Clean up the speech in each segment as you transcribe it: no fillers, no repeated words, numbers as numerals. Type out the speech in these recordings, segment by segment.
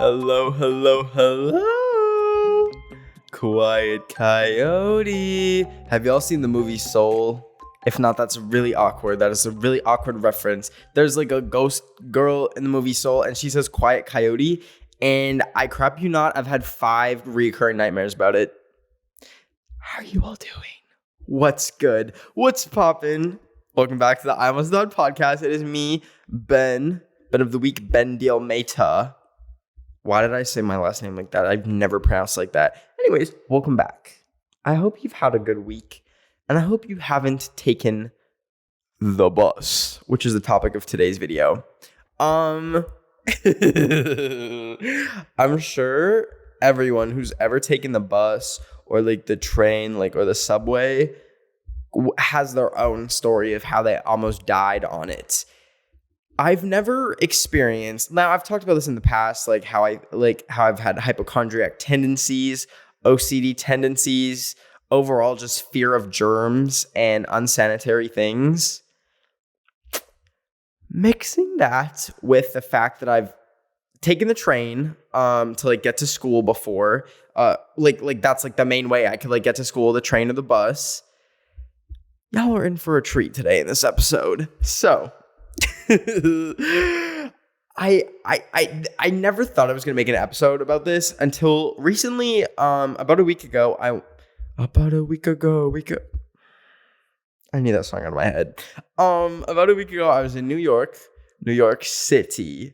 Hello, hello, hello. Quiet Coyote. Have y'all seen the movie Soul? If not, that's really awkward. That is a really awkward reference. There's like a ghost girl in the movie Soul, and she says Quiet Coyote. And I crap you not, I've had 5 recurring nightmares about it. How are you all doing? What's good? What's poppin'? Welcome back to the I Almost Done podcast. It is me, Ben of the week, Ben Deal Meta. Why did I say my last name like that? I've never pronounced like that. Anyways, welcome back. I hope you've had a good week, and I hope you haven't taken the bus, which is the topic of today's video. I'm sure everyone who's ever taken the bus or like the train, like or the subway, has their own story of how they almost died on it. I've never experienced. Now I've talked about this in the past, like how I've had hypochondriac tendencies, OCD tendencies, overall just fear of germs and unsanitary things. Mixing that with the fact that I've taken the train to like get to school before, like that's like the main way I could like get to school, the train or the bus. Y'all are in for a treat today in this episode. So I never thought I was gonna make an episode about this until recently. About a week ago, I need that song out of my head. About a week ago, I was in New York City.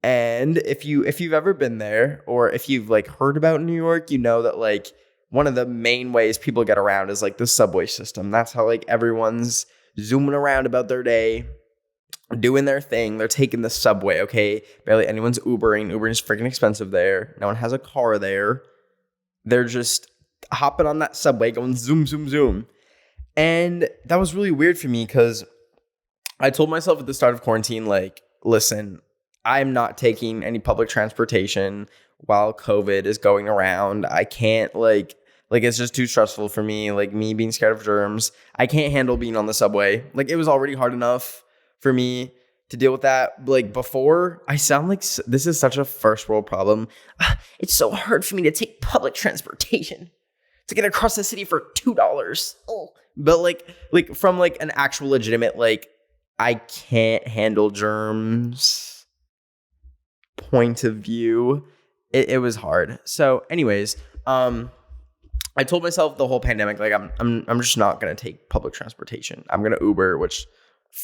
And if you've ever been there, or if you've like heard about New York, you know that like one of the main ways people get around is like the subway system. That's how like everyone's zooming around about their day, doing their thing. They're taking the subway, okay? Barely anyone's Ubering. Ubering is freaking expensive there. No one has a car there. They're just hopping on that subway, going zoom, zoom, zoom. And that was really weird for me because I told myself at the start of quarantine, like, listen, I'm not taking any public transportation while COVID is going around. I can't like it's just too stressful for me. Like me being scared of germs. I can't handle being on the subway. Like it was already hard enough for me to deal with that. Like before, I sound like this is such a first world problem. It's so hard for me to take public transportation to get across the city for $2. Oh. But like from like an actual legitimate, like I can't handle germs point of view, it was hard. So anyways, I told myself the whole pandemic, like I'm just not gonna take public transportation. I'm gonna Uber, which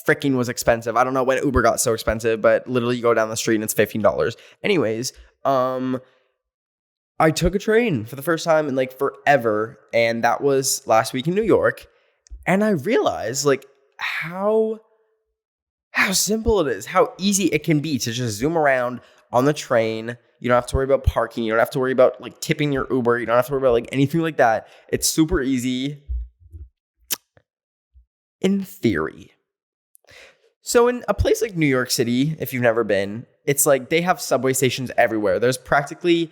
freaking was expensive. I don't know when Uber got so expensive, but literally you go down the street and it's $15. Anyways, I took a train for the first time in like forever, and that was last week in New York. And I realized like how simple it is, how easy it can be to just zoom around on the train. You don't have to worry about parking. You don't have to worry about like tipping your Uber. You don't have to worry about like anything like that. It's super easy in theory. So in a place like New York City, if you've never been, it's like they have subway stations everywhere. There's practically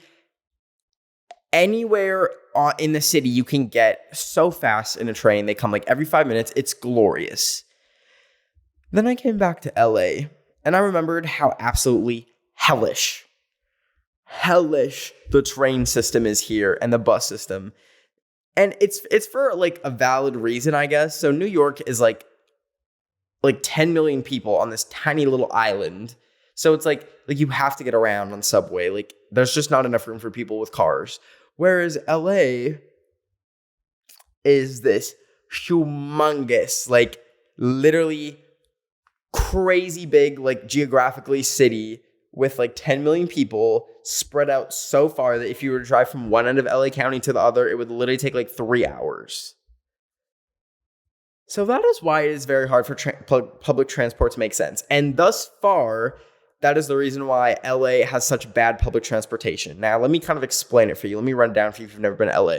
anywhere in the city you can get so fast in a train. They come like every 5 minutes. It's glorious. Then I came back to LA and I remembered how absolutely hellish the train system is here and the bus system. And it's for like a valid reason, I guess. So New York is like 10 million people on this tiny little island. So it's like you have to get around on subway. Like there's just not enough room for people with cars. Whereas LA is this humongous, like literally crazy big, like geographically city with like 10 million people spread out so far that if you were to drive from one end of LA County to the other, it would literally take like 3 hours. So that is why it is very hard for public transport to make sense. And thus far, that is the reason why LA has such bad public transportation. Now, let me kind of explain it for you. Let me run down for you if you've never been to LA.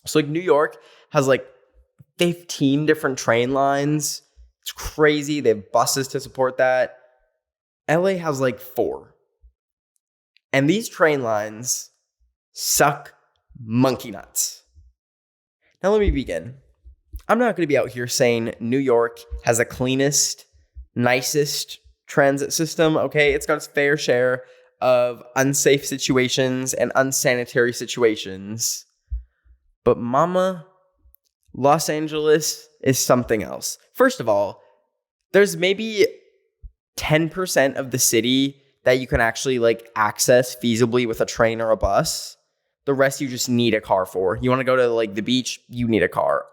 So like New York has like 15 different train lines. It's crazy. They have buses to support that. LA has like 4. And these train lines suck monkey nuts. Now let me begin. I'm not going to be out here saying New York has the cleanest, nicest transit system, okay? It's got its fair share of unsafe situations and unsanitary situations. But mama, Los Angeles is something else. First of all, there's maybe 10% of the city that you can actually like access feasibly with a train or a bus. The rest you just need a car for. You want to go to like the beach, you need a car.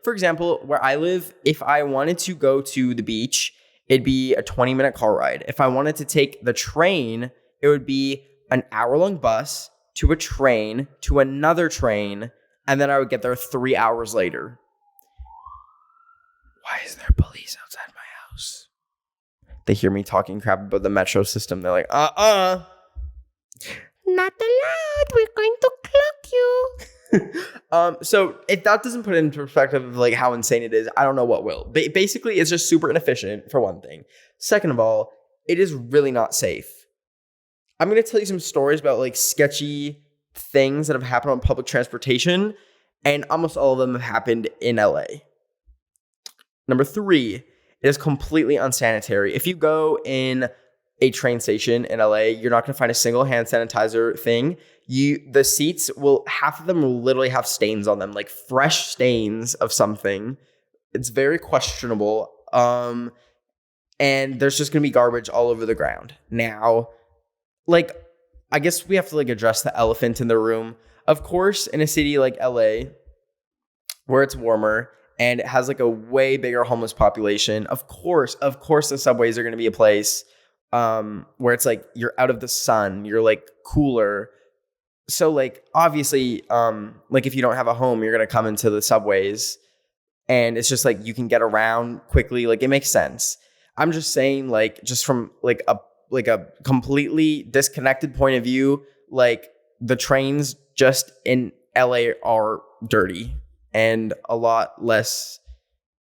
For example, where I live, if I wanted to go to the beach, it'd be a 20-minute car ride. If I wanted to take the train, it would be an hour-long bus to a train to another train, and then I would get there 3 hours later. Why is there police outside my house? They hear me talking crap about the metro system. They're like, not allowed. We're going to clock you. So if that doesn't put it into perspective of like how insane it is, I don't know what will. Basically, it's just super inefficient for one thing. Second of all, it is really not safe. I'm going to tell you some stories about like sketchy things that have happened on public transportation, and almost all of them have happened in LA. Number 3, it is completely unsanitary. If you go in a train station in LA, you're not going to find a single hand sanitizer thing. The seats half of them will literally have stains on them, like fresh stains of something. It's very questionable. And there's just going to be garbage all over the ground. Now, like, I guess we have to like address the elephant in the room. Of course, in a city like LA, where it's warmer and it has like a way bigger homeless population, of course, the subways are going to be a place where it's like you're out of the sun, you're like cooler. So like obviously, like if you don't have a home, you're going to come into the subways, and it's just like you can get around quickly. Like it makes sense. I'm just saying, like, just from like a completely disconnected point of view, like the trains just in LA are dirty and a lot less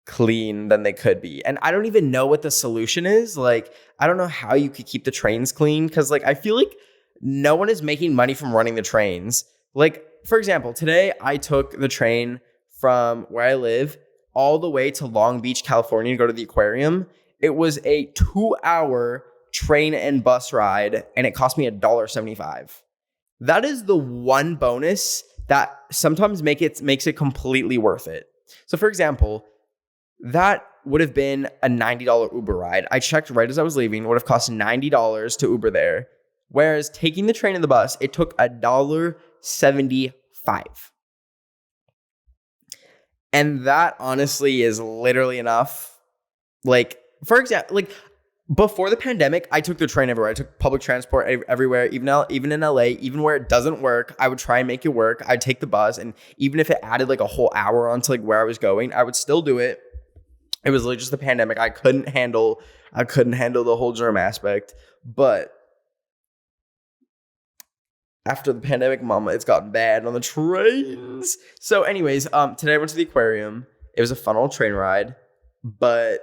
clean than they could be. And I don't even know what the solution is. Like, I don't know how you could keep the trains clean, because like I feel like no one is making money from running the trains. Like, for example, today I took the train from where I live all the way to Long Beach, California to go to the aquarium. It was a 2-hour train and bus ride, and it cost me $1.75. That is the one bonus that sometimes makes it completely worth it. So for example, that would have been a $90 Uber ride. I checked right as I was leaving. It would have cost $90 to Uber there. Whereas taking the train and the bus, it took $1.75. And that honestly is literally enough. Like, for example, like before the pandemic, I took the train everywhere. I took public transport everywhere, even in LA, even where it doesn't work, I would try and make it work. I'd take the bus, and even if it added like a whole hour onto like where I was going, I would still do it. It was literally just the pandemic. I couldn't handle the whole germ aspect. But after the pandemic, mama, it's gotten bad on the trains. So anyways, today I went to the aquarium. It was a fun old train ride, but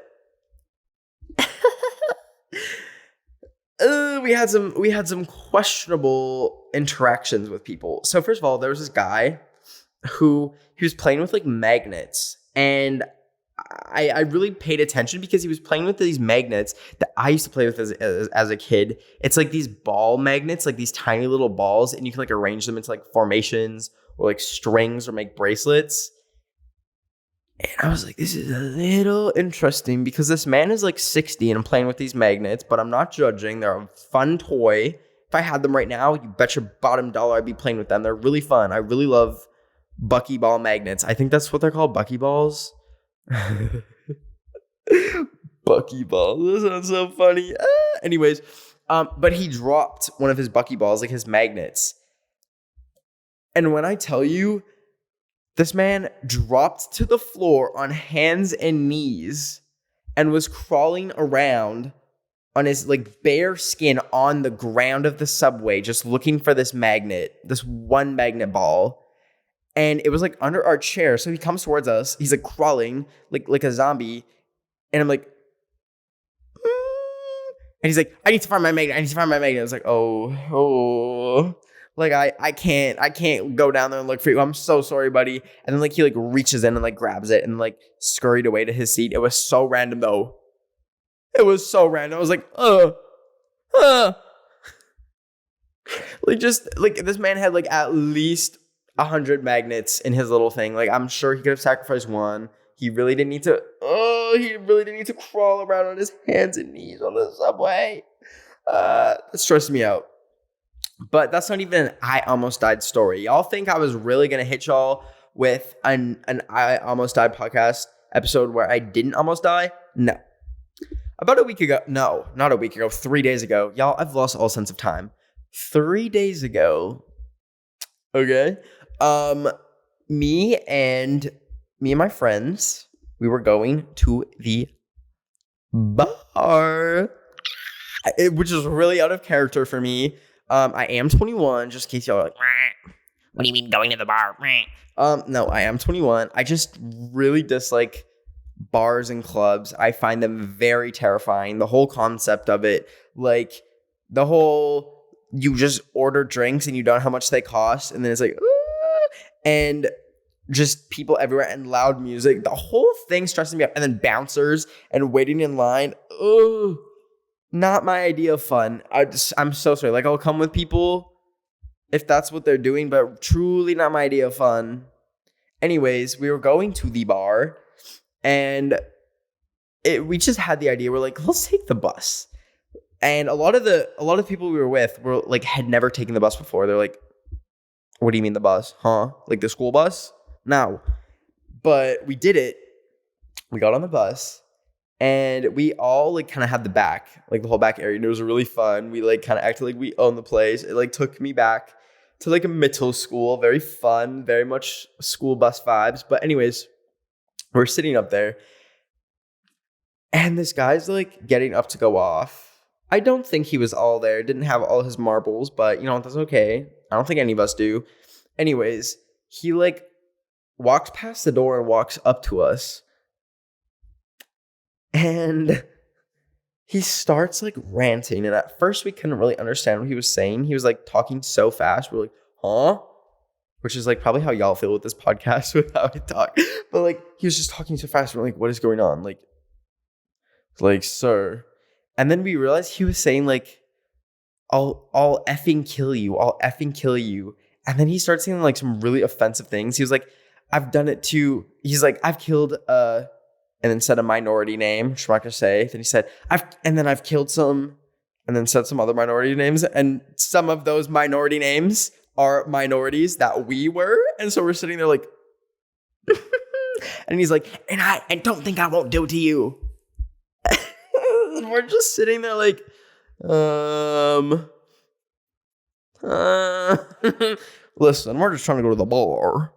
we had some questionable interactions with people. So first of all, there was this guy who he was playing with like magnets, and I really paid attention because he was playing with these magnets that I used to play with as a kid. It's like these ball magnets, like these tiny little balls, and you can like arrange them into like formations or like strings or make bracelets. And I was like, this is a little interesting because this man is like 60 and I'm playing with these magnets, but I'm not judging. They're a fun toy. If I had them right now, you bet your bottom dollar I'd be playing with them. They're really fun. I really love buckyball magnets. I think that's what they're called, buckyballs. Buckyball. That sounds so funny. Anyways, but he dropped one of his buckyballs, like his magnets. And when I tell you, this man dropped to the floor on hands and knees and was crawling around on his like bare skin on the ground of the subway, just looking for this magnet, this one magnet ball. And it was like under our chair. So he comes towards us. He's like crawling like a zombie. And I'm like, and he's like, I need to find my magnet. I was like, oh. Like, I can't go down there and look for you. I'm so sorry, buddy. And then like he like reaches in and like grabs it and like scurried away to his seat. It was so random though. It was so random. I was like, Like just like this man had like at least 100 magnets in his little thing. Like I'm sure he could have sacrificed one. He really didn't need to. Oh, he really didn't need to crawl around on his hands and knees on the subway. That stressed me out. But that's not even an I almost died story. Y'all think I was really gonna hit y'all with an I almost died podcast episode where I didn't almost die? No. About a week ago, no, not a week ago, 3 days ago. Y'all, I've lost all sense of time. 3 days ago, okay, me and my friends, we were going to the bar, which is really out of character for me. I am 21, just in case y'all are like, what do you mean going to the bar? no, I am 21. I just really dislike bars and clubs. I find them very terrifying. The whole concept of it, like the whole, you just order drinks and you don't know how much they cost. And then it's like, and just people everywhere and loud music. The whole thing stresses me out. And then bouncers and waiting in line. Oh, not my idea of fun. I'm so sorry. Like I'll come with people if that's what they're doing, but truly not my idea of fun. Anyways, we were going to the bar and we just had the idea. We're like, let's take the bus. And a lot of people we were with were like, had never taken the bus before. They're like, what do you mean the bus? Huh? Like the school bus? No. But we did it. We got on the bus and we all like kind of had the back, like the whole back area. And it was really fun. We like kind of acted like we owned the place. It like took me back to like a middle school. Very fun, very much school bus vibes. But anyways, we're sitting up there and this guy's like getting up to go off. I don't think he was all there. Didn't have all his marbles, but you know, that's okay. I don't think any of us do. Anyways, he like walks past the door and walks up to us. And he starts like ranting. And at first we couldn't really understand what he was saying. He was like talking so fast. We're like, huh? Which is like probably how y'all feel with this podcast with how I talk. But like he was just talking so fast. We're like, what is going on? Like, sir. And then we realized he was saying like, I'll effing kill you. I'll effing kill you. And then he starts saying like some really offensive things. He was like, I've done it to, he's like, I've killed, and then said a minority name, which I'm not gonna say. Then he said, I've killed some, and then said some other minority names. And some of those minority names are minorities that we were. And so we're sitting there like, and he's like, and don't think I won't do it to you. And we're just sitting there like, listen, we're just trying to go to the bar.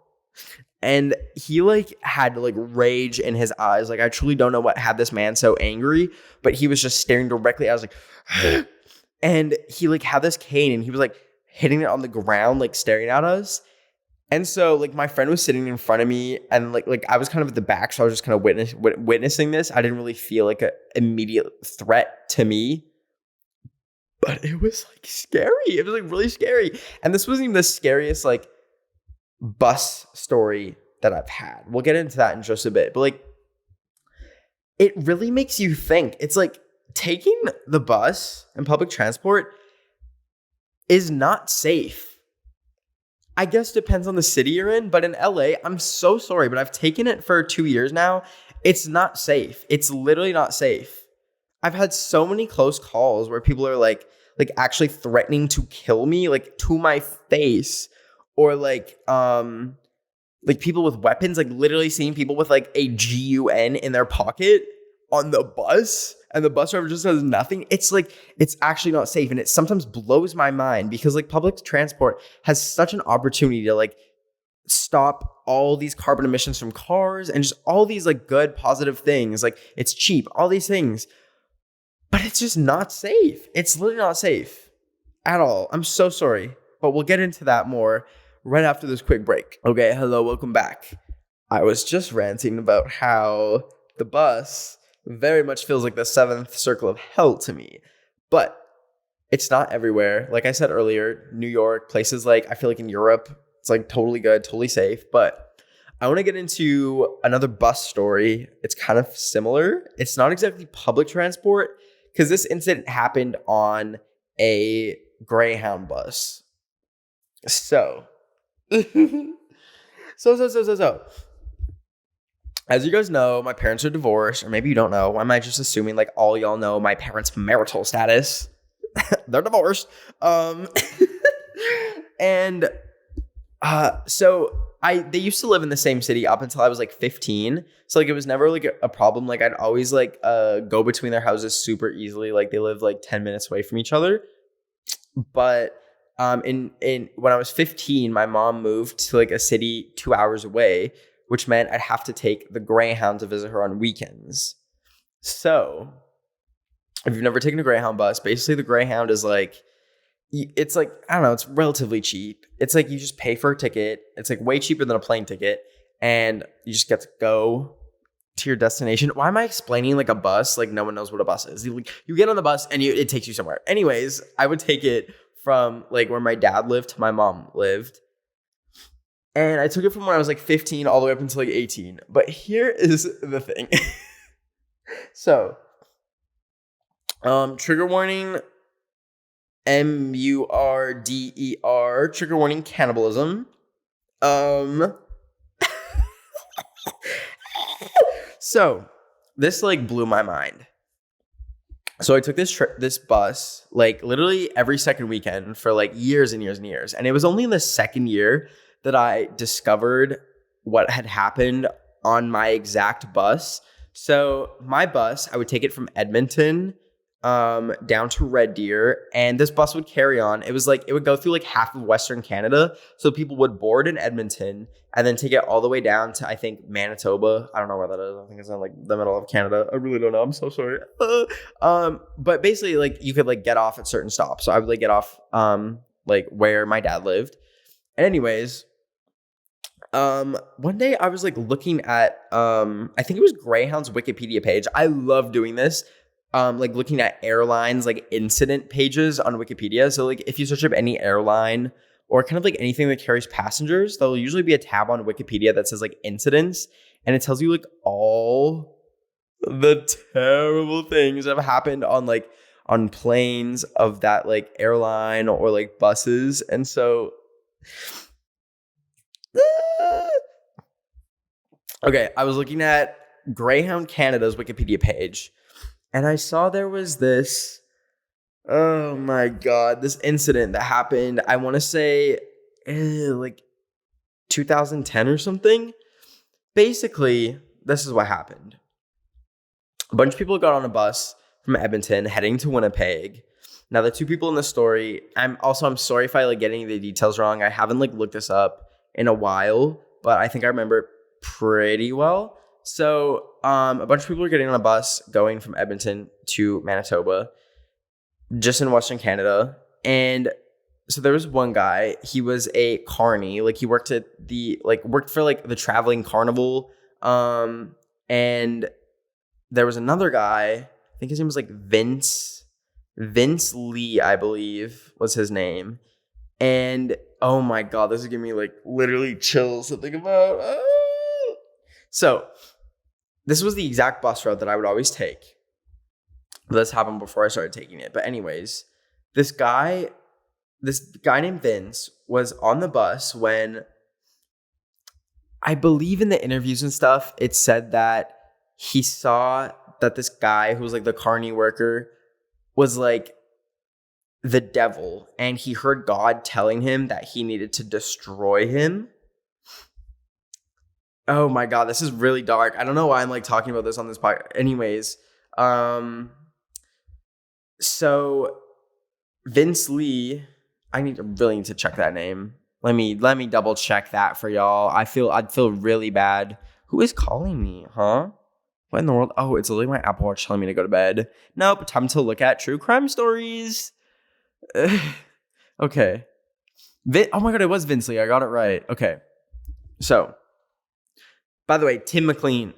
And he like had like rage in his eyes. Like I truly don't know what had this man so angry, but he was just staring directly. I was like, and he like had this cane and he was like hitting it on the ground, like staring at us. And so like my friend was sitting in front of me and like I was kind of at the back. So I was just kind of witnessing this. I didn't really feel like an immediate threat to me, but it was like scary. It was like really scary. And this wasn't even the scariest like bus story that I've had. We'll get into that in just a bit. But like it really makes you think. It's like taking the bus and public transport is not safe. I guess depends on the city you're in, but in LA, I'm so sorry, but I've taken it for 2 years now. It's not safe. It's literally not safe. I've had so many close calls where people are like actually threatening to kill me, like to my face, or like people with weapons, like literally seeing people with like a gun in their pocket on the bus, and the bus driver just says nothing. It's like, it's actually not safe. And it sometimes blows my mind because like public transport has such an opportunity to like stop all these carbon emissions from cars and just all these like good positive things. Like it's cheap, all these things, but it's just not safe. It's literally not safe at all. I'm so sorry, but we'll get into that more right after this quick break. Okay, hello, welcome back. I was just ranting about how the bus very much feels like the seventh circle of hell to me, but it's not everywhere. Like I said earlier, New York, places like, I feel like in Europe, it's like totally good, totally safe. But I want to get into another bus story. It's kind of similar. It's not exactly public transport because this incident happened on a Greyhound bus. So, so. As you guys know, my parents are divorced, or maybe you don't know. Why am I just assuming like all y'all know my parents' marital status? They're divorced. Um, and so they used to live in the same city up until I was like 15. So like it was never like a problem. Like I'd always like go between their houses super easily. Like they lived like 10 minutes away from each other. But in when I was 15, my mom moved to like a city 2 hours away, which meant I'd have to take the Greyhound to visit her on weekends. So if you've never taken a Greyhound bus, basically the Greyhound is like, it's like, I don't know, it's relatively cheap. It's like you just pay for a ticket. It's like way cheaper than a plane ticket. And you just get to go to your destination. Why am I explaining like a bus? Like no one knows what a bus is. You get on the bus and it takes you somewhere. Anyways, I would take it from like where my dad lived to my mom lived. And I took it from when I was like 15 all the way up until like 18. But here is the thing. So, trigger warning, MURDER, trigger warning, cannibalism. So this like blew my mind. So I took this bus like literally every second weekend for like years and years and years. And it was only in the second year that I discovered what had happened on my exact bus. So my bus, I would take it from Edmonton down to Red Deer, and this bus would carry on. It was like, it would go through like half of Western Canada. So people would board in Edmonton and then take it all the way down to, I think, Manitoba. I don't know where that is. I think it's in like the middle of Canada. I really don't know. I'm so sorry. But basically like you could like get off at certain stops. So I would like get off like where my dad lived. And anyways, one day I was like looking at I think it was Greyhound's Wikipedia page. I love doing this. Like looking at airlines like incident pages on Wikipedia. So like if you search up any airline or kind of like anything that carries passengers, there'll usually be a tab on Wikipedia that says like incidents, and it tells you like all the terrible things that have happened on like on planes of that like airline or like buses. And so okay, I was looking at Greyhound Canada's Wikipedia page, and I saw there was this, oh my God, this incident that happened, I want to say like 2010 or something. Basically, this is what happened. A bunch of people got on a bus from Edmonton heading to Winnipeg. Now, the two people in the story, I'm sorry if I like getting the details wrong. I haven't like looked this up in a while, but I think I remember it pretty well. So a bunch of people were getting on a bus going from Edmonton to Manitoba, just in Western Canada. And so there was one guy, he was a carny, like he worked for the traveling carnival. And there was another guy, I think his name was like Vince Lee, I believe was his name. And oh my God, this is giving me like literally chills to think about. So this was the exact bus route that I would always take. This happened before I started taking it. But anyways, this guy named Vince was on the bus when, I believe in the interviews and stuff, it said that he saw that this guy who was like the carny worker was like the devil, and he heard God telling him that he needed to destroy him. Oh my God, this is really dark. I don't know why I'm like talking about this on this podcast. Anyways, so Vince Lee, really need to check that name. Let me double check that for y'all. I'd feel really bad. Who is calling me, huh? What in the world? Oh, it's literally my Apple Watch telling me to go to bed. Nope, time to look at true crime stories. Okay. Oh my God, it was Vince Lee. I got it right. Okay. So, by the way, Tim McLean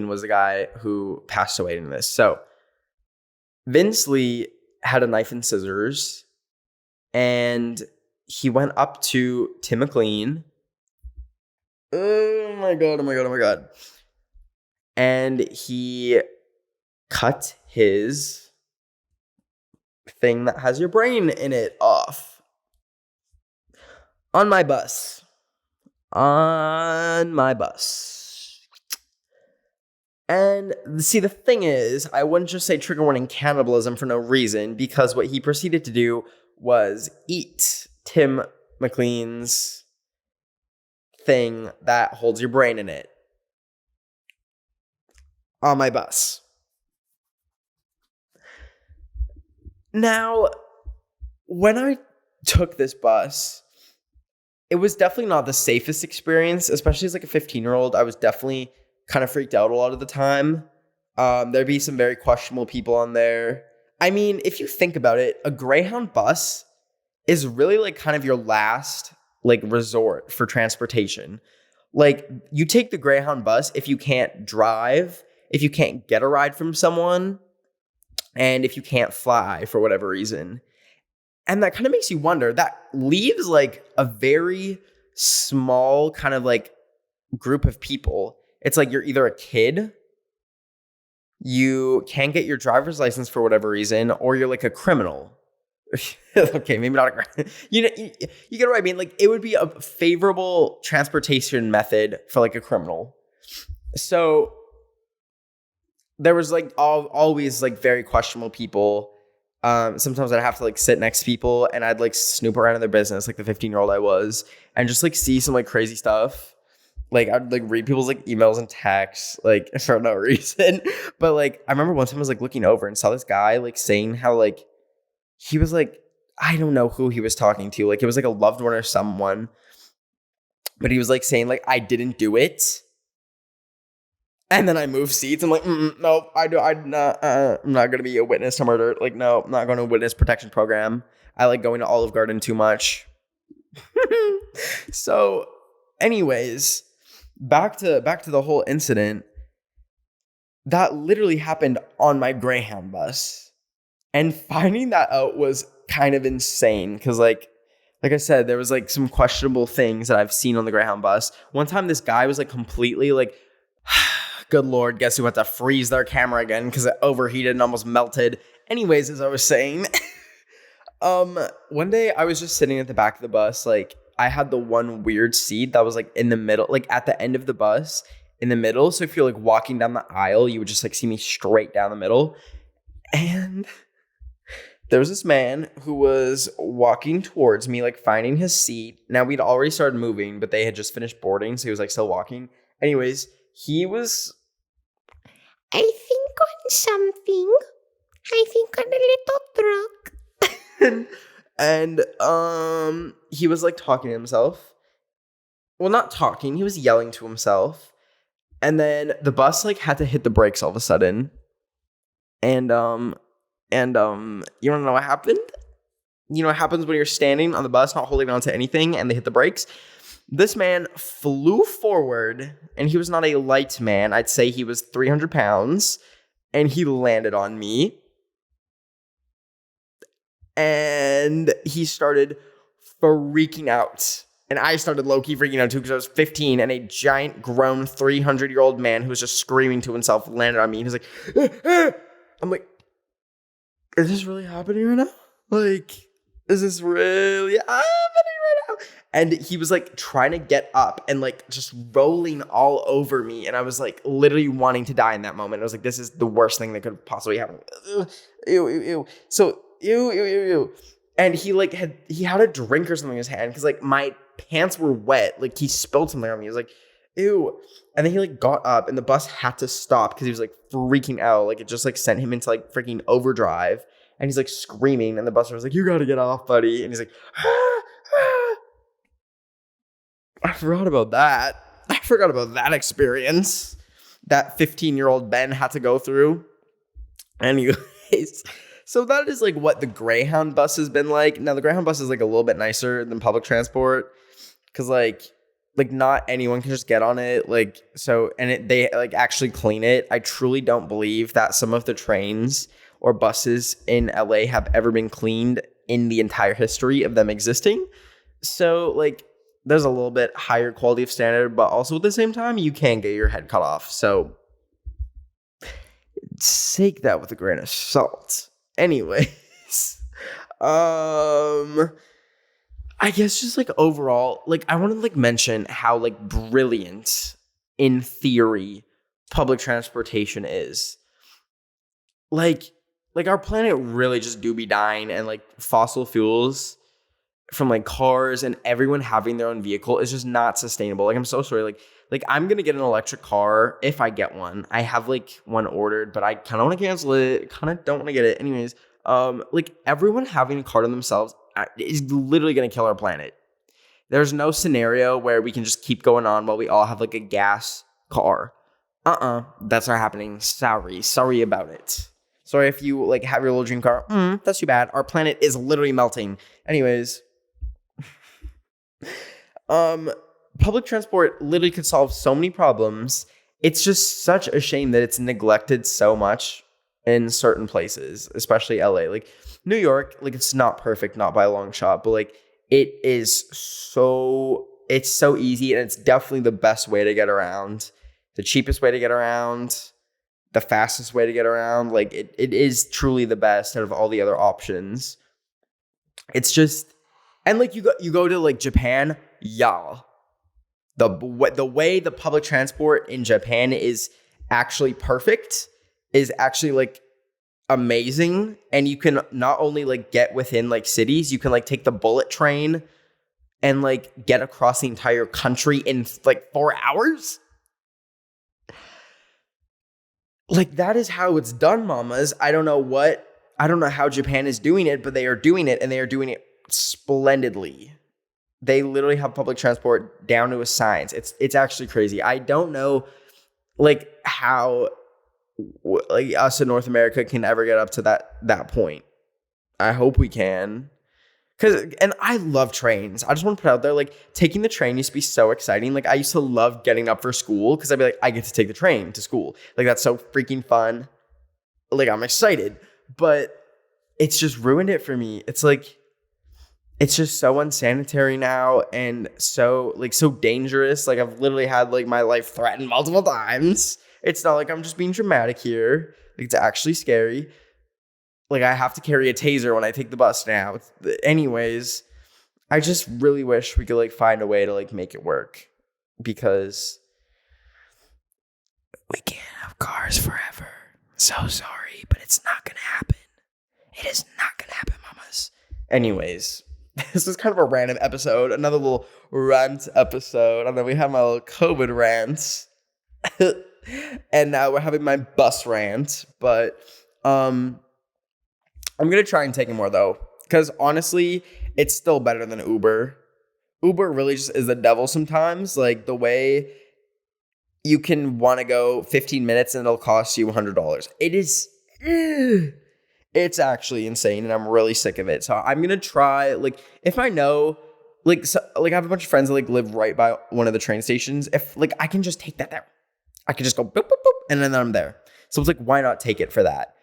was the guy who passed away in this. So, Vince Lee had a knife and scissors, and he went up to Tim McLean. Oh my God. And he cut his thing that has your brain in it off. On my bus. On my bus. And see, the thing is, I wouldn't just say trigger warning cannibalism for no reason, because what he proceeded to do was eat Tim McLean's thing that holds your brain in it on my bus. Now, when I took this bus, it was definitely not the safest experience, especially as like a 15-year-old. I was definitely kind of freaked out a lot of the time. There'd be some very questionable people on there. I mean, if you think about it, a Greyhound bus is really like kind of your last like resort for transportation. Like, you take the Greyhound bus if you can't drive, if you can't get a ride from someone, and if you can't fly for whatever reason. And that kind of makes you wonder, that leaves like a very small kind of like group of people. It's like you're either a kid, you can't get your driver's license for whatever reason, or you're like a criminal. Okay, maybe not a you know, you get what I mean? Like, it would be a favorable transportation method for like a criminal. So there was like always like very questionable people. Sometimes I'd have to like sit next to people and I'd like snoop around in their business, like the 15-year-old I was, and just like see some like crazy stuff. Like, I'd like read people's like emails and texts, like for no reason. But like, I remember one time I was like looking over and saw this guy like saying how like he was like, I don't know who he was talking to. Like, it was like a loved one or someone. But he was like saying like, I didn't do it. And then I moved seats. I'm like, no, I'm not going to be a witness to murder. Like, no, I'm not going to witness protection program. I like going to Olive Garden too much. So anyways, back to the whole incident. That literally happened on my Greyhound bus. And finding that out was kind of insane. Because like I said, there was like some questionable things that I've seen on the Greyhound bus. One time this guy was like completely like, good Lord, guess who had to freeze their camera again because it overheated and almost melted. Anyways, as I was saying, one day I was just sitting at the back of the bus. Like, I had the one weird seat that was like in the middle, like at the end of the bus in the middle. So if you're like walking down the aisle, you would just like see me straight down the middle. And there was this man who was walking towards me, like finding his seat. Now, we'd already started moving, but they had just finished boarding. So he was like still walking. Anyways, he was, I think on something. I think on a little truck. and he was like talking to himself. Well, not talking, he was yelling to himself. And then the bus like had to hit the brakes all of a sudden. And you wanna know what happened? You know what happens when you're standing on the bus, not holding on to anything, and they hit the brakes? This man flew forward, and he was not a light man. I'd say he was 300 pounds, and he landed on me. And he started freaking out. And I started low-key freaking out too because I was 15, and a giant, grown, 300-year-old man who was just screaming to himself landed on me. And he was like, I'm like, is this really happening right now? Like, is this really happening right now? And he was like trying to get up and like just rolling all over me. And I was like literally wanting to die in that moment. I was like, this is the worst thing that could possibly happen. Ew, ew, ew. So, ew. And he had a drink or something in his hand because like my pants were wet. Like, he spilled something on me. He was like, ew. And then he like got up and the bus had to stop because he was like freaking out. Like, it just like sent him into like freaking overdrive. And he's like screaming, and the bus driver was like, you gotta get off, buddy. And he's like, I forgot about that. I forgot about that experience that 15-year-old Ben had to go through. Anyways, so that is like what the Greyhound bus has been like. Now, the Greyhound bus is like a little bit nicer than public transport because like not anyone can just get on it. Like, so, and they like actually clean it. I truly don't believe that some of the trains or buses in LA have ever been cleaned in the entire history of them existing. So like, there's a little bit higher quality of standard, but also at the same time, you can get your head cut off. So take that with a grain of salt. Anyways, I I guess just like overall, like I want to like mention how like brilliant in theory public transportation is. Like our planet really just do be dying, and like fossil fuels from like cars and everyone having their own vehicle is just not sustainable. Like I'm so sorry. Like I'm gonna get an electric car if I get one. I have like one ordered, but I kind of want to cancel it. Kind of don't want to get it. Anyways, like everyone having a car to themselves is literally gonna kill our planet. There's no scenario where we can just keep going on while we all have like a gas car. That's not happening. Sorry about it. Sorry if you like have your little dream car. That's too bad. Our planet is literally melting. Anyways, public transport literally could solve so many problems. It's just such a shame that it's neglected so much in certain places, especially LA. Like New York, like it's not perfect, not by a long shot, but like it's so easy, and it's definitely the best way to get around, the cheapest way to get around, the fastest way to get around. Like it is truly the best out of all the other options. It's just, and like you go to like Japan, y'all. The way the public transport in Japan is actually perfect, is actually like amazing. And you can not only like get within like cities, you can like take the bullet train and like get across the entire country in like 4 hours. Like that is how it's done, mamas. I don't know how Japan is doing it, but they are doing it, and they are doing it splendidly. They literally have public transport down to a science. It's actually crazy. I don't know like how like us in North America can ever get up to that point. I hope we can. And I love trains. I just want to put out there, like taking the train used to be so exciting. Like I used to love getting up for school because I'd be like, I get to take the train to school. Like that's so freaking fun. Like I'm excited, but it's just ruined it for me. It's like, it's just so unsanitary now, and so dangerous. Like I've literally had like my life threatened multiple times. It's not like I'm just being dramatic here. Like it's actually scary. Like I have to carry a taser when I take the bus now. Anyways, I just really wish we could like find a way to like make it work, because we can't have cars forever. So sorry, but it's not gonna happen. It is not gonna happen, mamas. Anyways, this is kind of a random episode, another little rant episode, and then we have my little COVID rants, and now we're having my bus rant. But I'm gonna try and take it more though, because honestly, it's still better than Uber. Uber really just is the devil sometimes. Like the way you can want to go 15 minutes and it'll cost you $100. It is. It's actually insane, and I'm really sick of it. So I'm gonna try, like, if I know, like, I have a bunch of friends that like live right by one of the train stations. If like I can just take that there, I can just go boop boop boop, and then I'm there. So it's like, why not take it for that?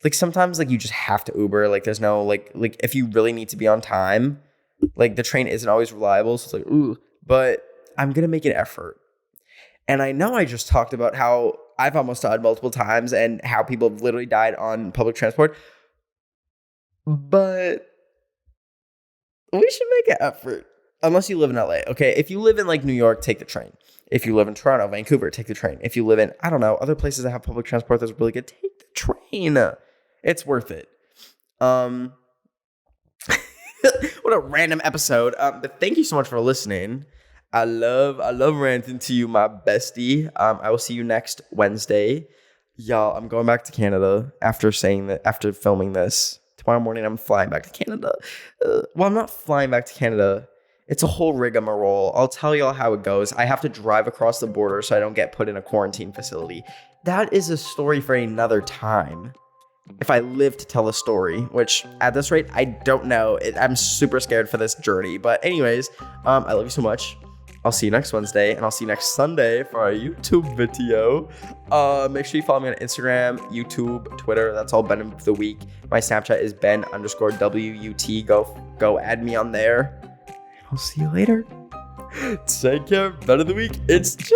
Like sometimes like you just have to Uber. Like there's no like if you really need to be on time, like the train isn't always reliable. So it's like ooh, but I'm gonna make an effort. And I know I just talked about how I've almost died multiple times and how people have literally died on public transport. But we should make an effort. Unless you live in LA. Okay, if you live in like New York, take the train. If you live in Toronto, Vancouver, take the train. If you live in, I don't know, other places that have public transport that's really good, take the train. It's worth it. What a random episode. But thank you so much for listening. I love ranting to you, my bestie. I will see you next Wednesday. Y'all, I'm going back to Canada after filming this. Tomorrow morning, I'm flying back to Canada. Well, I'm not flying back to Canada. It's a whole rigmarole. I'll tell y'all how it goes. I have to drive across the border so I don't get put in a quarantine facility. That is a story for another time. If I live to tell a story, which at this rate, I don't know. I'm super scared for this journey. But anyways, I love you so much. I'll see you next Wednesday, and I'll see you next Sunday for our YouTube video. Make sure you follow me on Instagram, YouTube, Twitter. That's all Ben of the Week. My Snapchat is Ben_WUT. Go add me on there. I'll see you later. Take care. Ben of the Week. It's Joe.